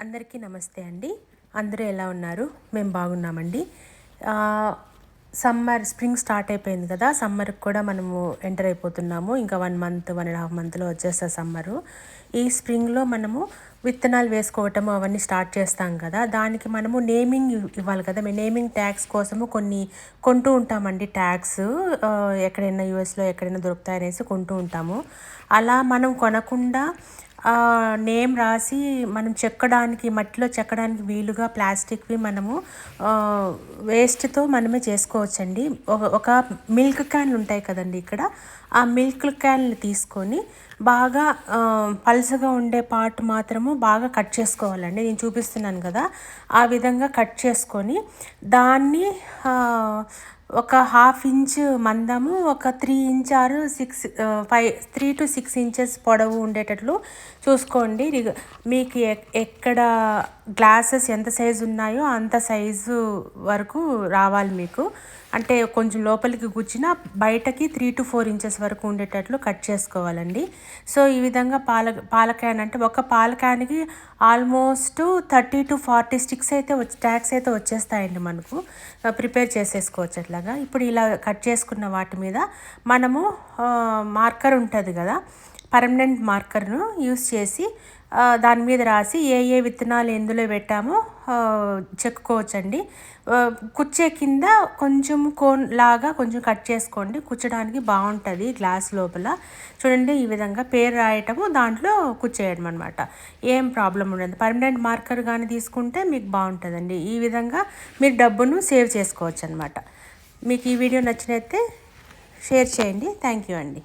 అందరికీ నమస్తే అండి. అందరూ ఎలా ఉన్నారు? మేము బాగున్నామండి. స్ప్రింగ్ స్టార్ట్ అయిపోయింది కదా, సమ్మర్కి కూడా మనము ఎంటర్ అయిపోతున్నాము. ఇంకా 1 మంత్ 1.5 మంత్లో వచ్చేస్తుంది సమ్మరు. ఈ స్ప్రింగ్లో మనము విత్తనాలు వేసుకోవటము అవన్నీ స్టార్ట్ చేస్తాం కదా, దానికి మనము నేమింగ్ ఇవ్వాలి కదా. మేము నేమింగ్ ట్యాగ్స్ కోసము కొన్ని కొంటూ ఉంటామండి. ట్యాగ్స్ ఎక్కడైనా యూఎస్లో ఎక్కడైనా దొరుకుతాయనేసి కొంటూ ఉంటాము. అలా మనం కొనకుండా నేమ్ రాసి మనం చెక్కడానికి, మట్టిలో చెక్కడానికి వీలుగా ప్లాస్టిక్వి మనము వేస్ట్తో మనమే చేసుకోవచ్చండి. ఒక మిల్క్ క్యాన్లు ఉంటాయి కదండి, ఇక్కడ ఆ మిల్క్ క్యాన్లు తీసుకొని బాగా పల్చగా ఉండే పార్ట్ మాత్రము బాగా కట్ చేసుకోవాలండి. నేను చూపిస్తున్నాను కదా, ఆ విధంగా కట్ చేసుకొని దాన్ని ఒక 1/2 ఇంచ్ మందము, ఒక 3 ఇంచ్ ఆర్ 3 to 6 ఇంచెస్ పొడవు ఉండేటట్లు చూసుకోండి. మీకు ఎక్కడ గ్లాసెస్ ఎంత సైజు ఉన్నాయో అంత సైజు వరకు రావాలి మీకు. అంటే కొంచెం లోపలికి కూర్చున్న బయటకి 3 to 4 ఇంచెస్ వరకు ఉండేటట్లు కట్ చేసుకోవాలండి. సో ఈ విధంగా పాల క్యాన్ అంటే ఒక పాల క్యాన్కి ఆల్మోస్ట్ 30 to 40 స్టిక్స్ అయితే ట్యాగ్స్ అయితే వచ్చేస్తాయండి. మనకు ప్రిపేర్ చేసేసుకోవచ్చు అట్లాగా. ఇప్పుడు ఇలా కట్ చేసుకున్న వాటి మీద మనము మార్కర్ ఉంటుంది కదా, పర్మనెంట్ మార్కర్ను యూస్ చేసి దాని మీద రాసి ఏ విత్తనాలు ఎందులో పెట్టామో చెక్కుకోవచ్చండి. కుచ్చే కింద కొంచెం కోన్ లాగా కొంచెం కట్ చేసుకోండి, కుచ్చడానికి బాగుంటుంది గ్లాస్ లోపల. చూడండి, ఈ విధంగా పేరు రాయటము, దాంట్లో కుచ్చేయడం అనమాట. ఏం ప్రాబ్లం ఉండదు. పర్మనెంట్ మార్కర్ కానీ తీసుకుంటే మీకు బాగుంటుందండి. ఈ విధంగా మీరు డబ్బును సేవ్ చేసుకోవచ్చు అనమాట. మీకు ఈ వీడియో నచ్చినైతే షేర్ చేయండి. థ్యాంక్ యూ అండి.